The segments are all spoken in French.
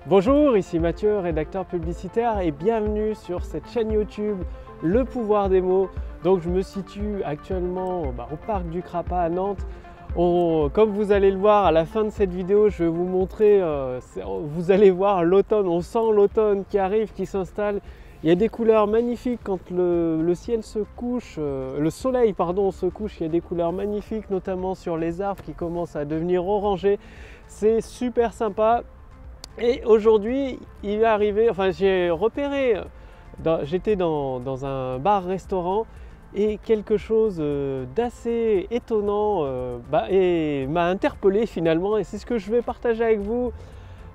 Bonjour, ici Mathieu, rédacteur publicitaire et bienvenue sur cette chaîne YouTube Le Pouvoir des mots. Donc je me situe actuellement au parc du Crapa à Nantes. Comme vous allez le voir à la fin de cette vidéo, je vais vous montrer, vous allez voir l'automne, on sent l'automne qui arrive, qui s'installe. Il y a des couleurs magnifiques quand le ciel se couche, le soleil pardon se couche, il y a des couleurs magnifiques notamment sur les arbres qui commencent à devenir orangés. C'est super sympa. Et aujourd'hui, il est arrivé, j'ai repéré, j'étais dans un bar-restaurant et quelque chose d'assez étonnant et m'a interpellé finalement. Et c'est ce que je vais partager avec vous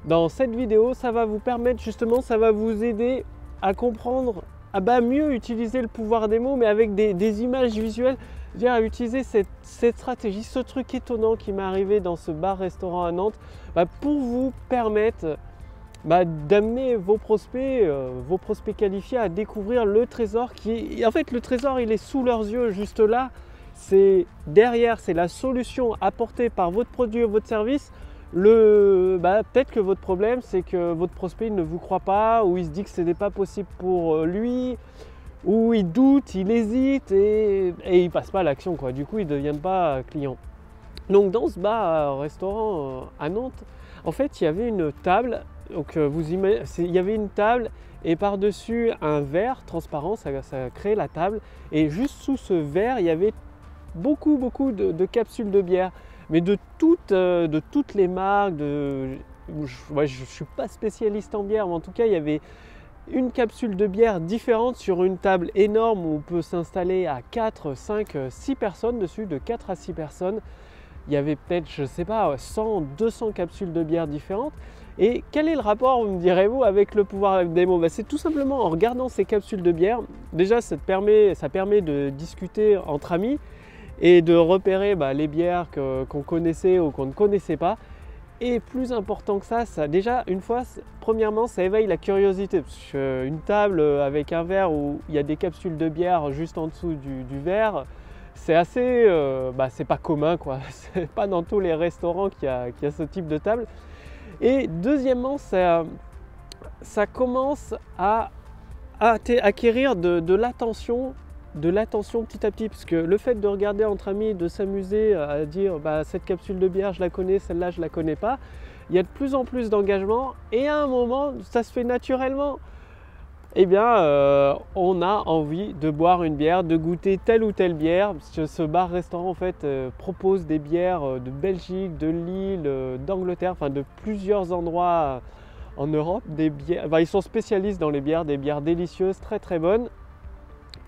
dans cette vidéo. Ça va vous permettre justement, ça va vous aider à comprendre, à mieux utiliser le pouvoir des mots, mais avec des images visuelles. C'est-à-dire à utiliser cette stratégie, ce truc étonnant qui m'est arrivé dans ce bar-restaurant à Nantes, pour vous permettre d'amener vos prospects qualifiés à découvrir le trésor qui est... En fait, le trésor, il est sous leurs yeux, juste là. C'est derrière, c'est la solution apportée par votre produit ou votre service. Peut-être que votre problème, c'est que votre prospect ne vous croit pas, ou il se dit que ce n'est pas possible pour lui, où il doute, il hésite et il ne passe pas à l'action, quoi. Du coup, il ne devient pas client. Donc dans ce bar-restaurant à Nantes, en fait, il y avait une table. Donc il y avait une table et par-dessus un verre transparent, ça crée la table. Et juste sous ce verre, il y avait beaucoup de capsules de bière. Mais de toutes les marques. Je ne suis pas spécialiste en bière, mais en tout cas, il y avait une capsule de bière différente sur une table énorme où on peut s'installer à 4, 5, 6 personnes dessus, de 4 à 6 personnes. Il y avait peut-être, je ne sais pas, 100, 200 capsules de bière différentes. Et quel est le rapport, me direz-vous, avec le pouvoir des mots? C'est tout simplement en regardant ces capsules de bière, déjà ça permet de discuter entre amis et de repérer les bières qu'on connaissait ou qu'on ne connaissait pas. Et plus important que ça, déjà une fois, premièrement, ça éveille la curiosité. Parce qu'une table avec un verre où il y a des capsules de bière juste en dessous du verre, c'est assez, c'est pas commun, quoi. C'est pas dans tous les restaurants qu'il y a ce type de table. Et deuxièmement, ça commence à acquérir de l'attention petit à petit, parce que le fait de regarder entre amis, de s'amuser à dire cette capsule de bière je la connais, celle-là je la connais pas, il y a de plus en plus d'engagement et à un moment ça se fait naturellement. On a envie de boire une bière, de goûter telle ou telle bière, parce que ce bar-restaurant en fait propose des bières de Belgique, de Lille, d'Angleterre, de plusieurs endroits en Europe. Des bières, ils sont spécialistes dans les bières, des bières délicieuses, très très bonnes.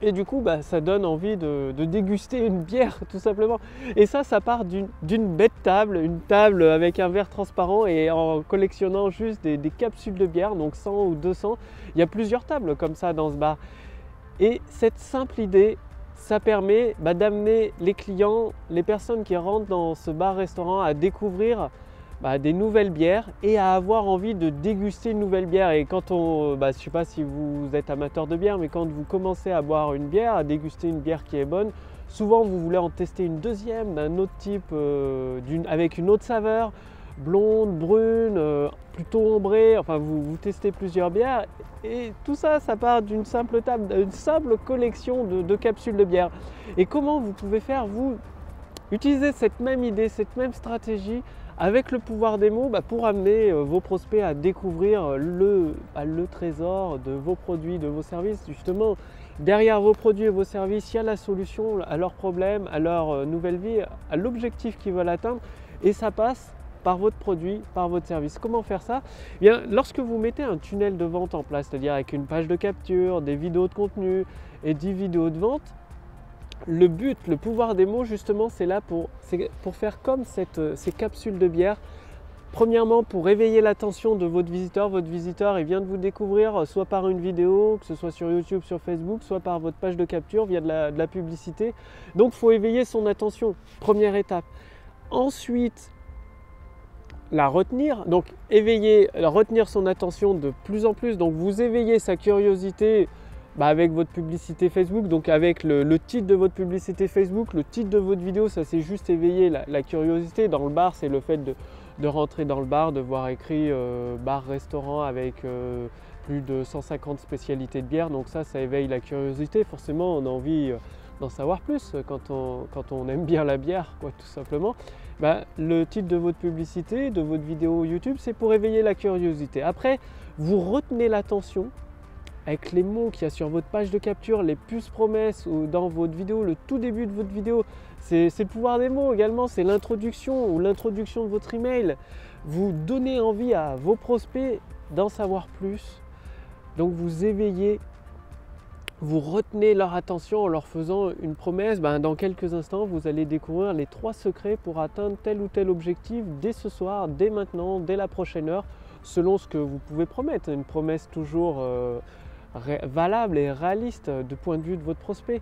Et du coup, ça donne envie de déguster une bière, tout simplement. Et ça part d'une bête table, une table avec un verre transparent et en collectionnant juste des capsules de bière, donc 100 ou 200. Il y a plusieurs tables comme ça dans ce bar. Et cette simple idée, ça permet d'amener les clients, les personnes qui rentrent dans ce bar-restaurant à découvrir des nouvelles bières et à avoir envie de déguster une nouvelle bière. Et quand je ne sais pas si vous êtes amateur de bière, mais quand vous commencez à boire une bière, à déguster une bière qui est bonne, souvent vous voulez en tester une deuxième d'un autre type, avec une autre saveur, blonde, brune, plutôt ambrée, vous testez plusieurs bières et tout ça part d'une simple table, d'une simple collection de capsules de bière. Et comment vous pouvez faire, vous, utiliser cette même idée, cette même stratégie avec le pouvoir des mots pour amener vos prospects à découvrir le trésor de vos produits, de vos services. Justement, derrière vos produits et vos services, il y a la solution à leurs problèmes, à leur nouvelle vie, à l'objectif qu'ils veulent atteindre. Et ça passe par votre produit, par votre service. Comment faire ça? Lorsque vous mettez un tunnel de vente en place, c'est-à-dire avec une page de capture, des vidéos de contenu et 10 vidéos de vente, le but, le pouvoir des mots, justement, c'est là pour faire comme ces capsules de bière. Premièrement, pour éveiller l'attention de votre visiteur. Votre visiteur, il vient de vous découvrir soit par une vidéo, que ce soit sur YouTube, sur Facebook, soit par votre page de capture via de la publicité. Donc, il faut éveiller son attention. Première étape. Ensuite, la retenir. Donc, retenir son attention de plus en plus. Donc, vous éveillez sa curiosité avec votre publicité Facebook, donc avec le titre de votre publicité Facebook, le titre de votre vidéo, ça c'est juste éveiller la curiosité. Dans le bar, c'est le fait de rentrer dans le bar, de voir écrit bar-restaurant avec plus de 150 spécialités de bière. Donc ça éveille la curiosité. Forcément, on a envie d'en savoir plus quand on aime bien la bière, quoi, tout simplement. Le titre de votre publicité, de votre vidéo YouTube, c'est pour éveiller la curiosité. Après, vous retenez l'attention avec les mots qu'il y a sur votre page de capture, les puces promesses ou dans votre vidéo, le tout début de votre vidéo. C'est le pouvoir des mots également, c'est l'introduction ou l'introduction de votre email. Vous donnez envie à vos prospects d'en savoir plus. Donc vous éveillez, vous retenez leur attention en leur faisant une promesse. Dans quelques instants, vous allez découvrir les 3 secrets pour atteindre tel ou tel objectif dès ce soir, dès maintenant, dès la prochaine heure, selon ce que vous pouvez promettre. Une promesse toujours valable et réaliste du point de vue de votre prospect.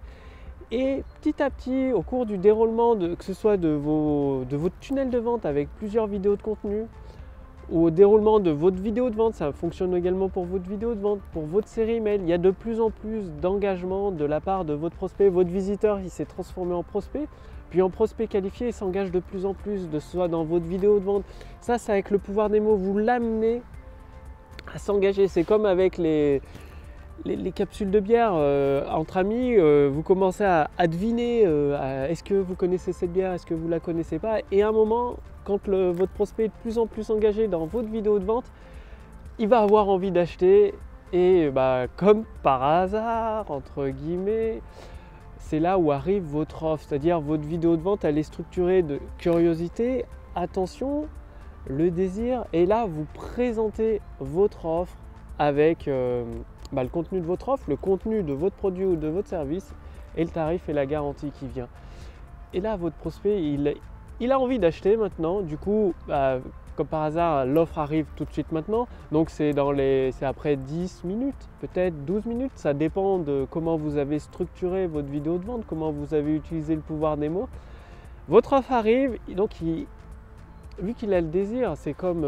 Et petit à petit, au cours du déroulement, que ce soit de votre tunnel de vente avec plusieurs vidéos de contenu, ou au déroulement de votre vidéo de vente, ça fonctionne également pour votre vidéo de vente, pour votre série email, il y a de plus en plus d'engagement de la part de votre prospect. Votre visiteur, il s'est transformé en prospect, puis en prospect qualifié, il s'engage de plus en plus, de soit dans votre vidéo de vente. Ça, c'est avec le pouvoir des mots, vous l'amenez à s'engager. C'est comme avec les capsules de bière entre amis, vous commencez à deviner est-ce que vous connaissez cette bière, est-ce que vous ne la connaissez pas, et à un moment, quand votre prospect est de plus en plus engagé dans votre vidéo de vente, il va avoir envie d'acheter et comme par hasard, entre guillemets, c'est là où arrive votre offre, c'est-à-dire votre vidéo de vente, elle est structurée de curiosité, attention, le désir, et là vous présentez votre offre avec le contenu de votre offre, le contenu de votre produit ou de votre service et le tarif et la garantie qui vient. Et là, votre prospect, il a envie d'acheter maintenant. Du coup, comme par hasard, l'offre arrive tout de suite maintenant. Donc c'est après 10 minutes, peut-être 12 minutes. Ça dépend de comment vous avez structuré votre vidéo de vente, comment vous avez utilisé le pouvoir des mots. Votre offre arrive, donc vu qu'il a le désir, c'est comme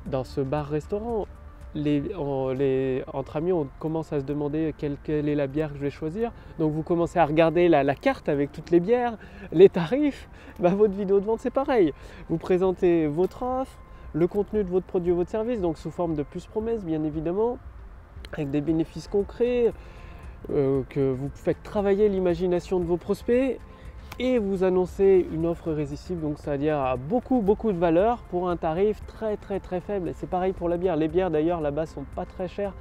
dans ce bar-restaurant. Entre amis, on commence à se demander quelle est la bière que je vais choisir. Donc vous commencez à regarder la carte avec toutes les bières, les tarifs. Votre vidéo de vente, c'est pareil. Vous présentez votre offre, le contenu de votre produit ou votre service, donc sous forme de puces promesses, bien évidemment, avec des bénéfices concrets, que vous faites travailler l'imagination de vos prospects. Et vous annoncez une offre irrésistible, donc c'est-à-dire à beaucoup de valeur pour un tarif très faible. Et c'est pareil pour la bière. Les bières d'ailleurs là-bas sont pas très chères.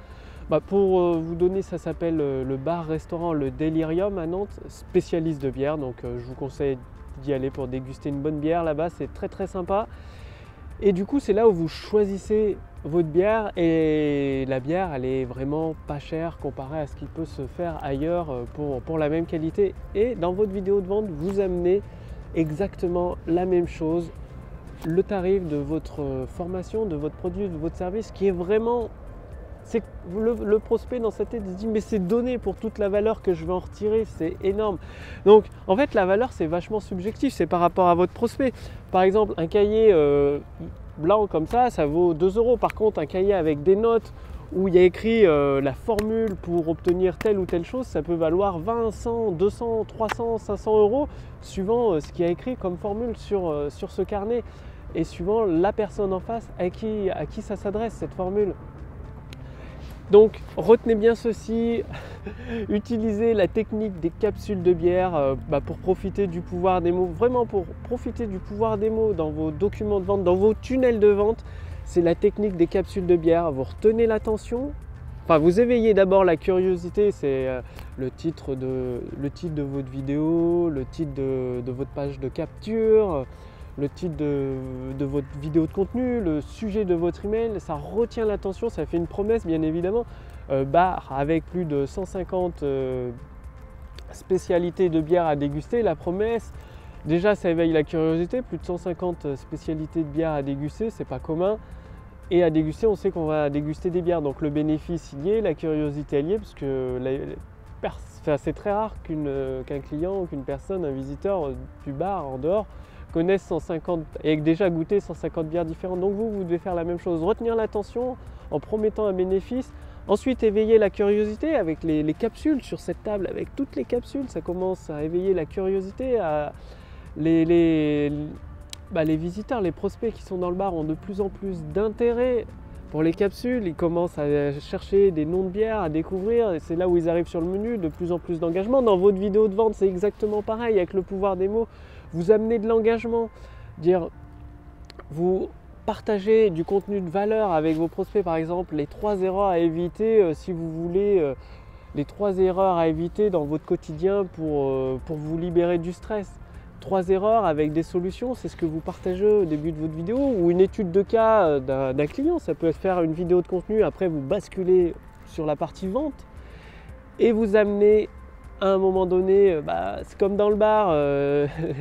Pour vous donner, ça s'appelle le bar-restaurant Le Delirium à Nantes, spécialiste de bière. Donc je vous conseille d'y aller pour déguster une bonne bière là-bas, c'est très sympa. Et du coup, c'est là où vous choisissez votre bière, et la bière, elle est vraiment pas chère comparée à ce qui peut se faire ailleurs pour la même qualité. Et dans votre vidéo de vente, vous amenez exactement la même chose, le tarif de votre formation, de votre produit, de votre service, qui est vraiment... C'est le prospect dans sa tête se dit mais c'est donné pour toute la valeur que je vais en retirer, c'est énorme. Donc en fait la valeur c'est vachement subjectif, c'est par rapport à votre prospect. Par exemple un cahier blanc comme ça vaut 2 €. Par contre un cahier avec des notes où il y a écrit la formule pour obtenir telle ou telle chose, ça peut valoir 20, 100, 200, 300, 500 € suivant ce qu'il y a écrit comme formule sur ce carnet et suivant la personne en face à qui ça s'adresse cette formule. Donc retenez bien ceci, utilisez la technique des capsules de bière pour profiter du pouvoir des mots, vraiment pour profiter du pouvoir des mots dans vos documents de vente, dans vos tunnels de vente. C'est la technique des capsules de bière, vous retenez l'attention, vous éveillez d'abord la curiosité, c'est le titre de votre vidéo, le titre de votre page de capture, le titre de votre vidéo de contenu, le sujet de votre email, ça retient l'attention, ça fait une promesse bien évidemment. Bar avec plus de 150 spécialités de bière à déguster, la promesse, déjà ça éveille la curiosité, plus de 150 spécialités de bière à déguster, c'est pas commun. Et à déguster, on sait qu'on va déguster des bières, donc le bénéfice il y est, la curiosité elle y est, parce que c'est très rare qu'un client, qu'une personne, un visiteur du bar en dehors connaissent 150 et déjà goûté 150 bières différentes. Donc vous devez faire la même chose, retenir l'attention en promettant un bénéfice, ensuite éveiller la curiosité avec les capsules sur cette table, avec toutes les capsules, ça commence à éveiller la curiosité, les visiteurs, les prospects qui sont dans le bar ont de plus en plus d'intérêt pour les capsules. Ils commencent à chercher des noms de bières à découvrir et c'est là où ils arrivent sur le menu, de plus en plus d'engagement. Dans votre vidéo de vente, c'est exactement pareil avec le pouvoir des mots. Vous amenez de l'engagement, vous partagez du contenu de valeur avec vos prospects, par exemple les 3 erreurs à éviter si vous voulez, les 3 erreurs à éviter dans votre quotidien pour vous libérer du stress. 3 erreurs avec des solutions, c'est ce que vous partagez au début de votre vidéo, ou une étude de cas d'un client. Ça peut être faire une vidéo de contenu, après vous basculez sur la partie vente et vous amenez à un moment donné, c'est comme dans le bar,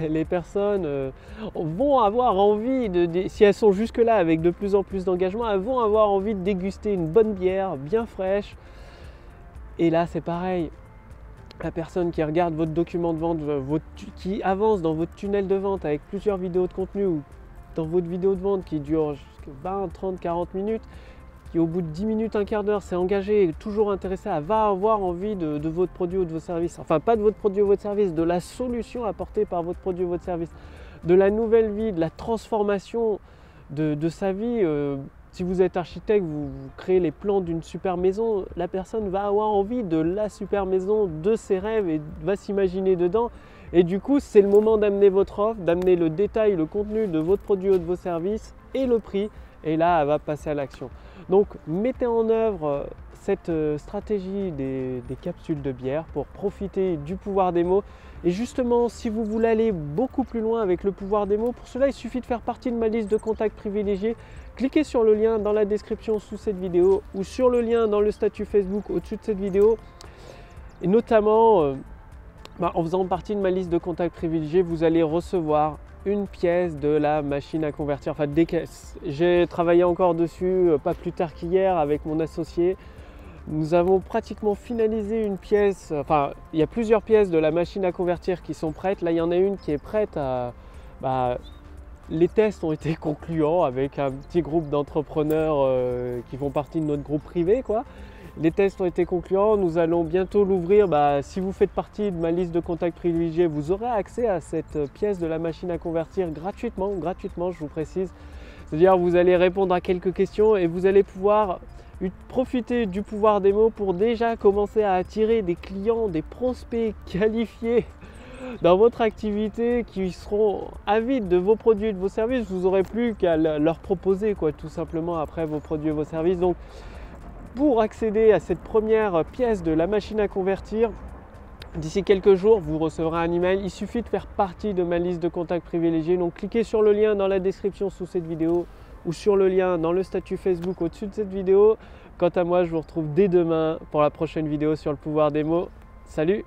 les personnes vont avoir envie, si elles sont jusque là avec de plus en plus d'engagement, elles vont avoir envie de déguster une bonne bière bien fraîche. Et là c'est pareil. La personne qui regarde votre document de vente, qui avance dans votre tunnel de vente avec plusieurs vidéos de contenu ou dans votre vidéo de vente qui dure jusqu'à 20, 30, 40 minutes, qui au bout de 10 minutes, un quart d'heure s'est engagée et toujours intéressée, elle va avoir envie de votre produit ou de vos services. Enfin, pas de votre produit ou votre service, de la solution apportée par votre produit ou votre service, de la nouvelle vie, de la transformation de sa vie. Si vous êtes architecte, vous créez les plans d'une super maison, la personne va avoir envie de la super maison, de ses rêves et va s'imaginer dedans. Et du coup, c'est le moment d'amener votre offre, d'amener le détail, le contenu de votre produit ou de vos services et le prix. Et là, elle va passer à l'action. Donc, mettez en œuvre cette stratégie des capsules de bière pour profiter du pouvoir des mots. Et justement, si vous voulez aller beaucoup plus loin avec le pouvoir des mots, pour cela, il suffit de faire partie de ma liste de contacts privilégiés. Cliquez sur le lien dans la description sous cette vidéo ou sur le lien dans le statut Facebook au-dessus de cette vidéo. Et notamment, en faisant partie de ma liste de contacts privilégiés, vous allez recevoir une pièce de la machine à convertir, enfin des caisses. J'ai travaillé encore dessus pas plus tard qu'hier avec mon associé. Nous avons pratiquement finalisé une pièce, enfin il y a plusieurs pièces de la machine à convertir qui sont prêtes. Là il y en a une qui est prête à... les tests ont été concluants avec un petit groupe d'entrepreneurs qui font partie de notre groupe privé, quoi. Les tests ont été concluants, nous allons bientôt l'ouvrir. Si vous faites partie de ma liste de contacts privilégiés, vous aurez accès à cette pièce de la machine à convertir gratuitement, je vous précise. C'est-à-dire vous allez répondre à quelques questions et vous allez pouvoir profiter du pouvoir des mots pour déjà commencer à attirer des clients, des prospects qualifiés dans votre activité qui seront avides de vos produits et de vos services. Vous n'aurez plus qu'à leur proposer, tout simplement, après vos produits et vos services. Donc, pour accéder à cette première pièce de la machine à convertir, d'ici quelques jours, vous recevrez un email. Il suffit de faire partie de ma liste de contacts privilégiés. Donc, cliquez sur le lien dans la description sous cette vidéo ou sur le lien dans le statut Facebook au-dessus de cette vidéo. Quant à moi, je vous retrouve dès demain pour la prochaine vidéo sur le pouvoir des mots. Salut!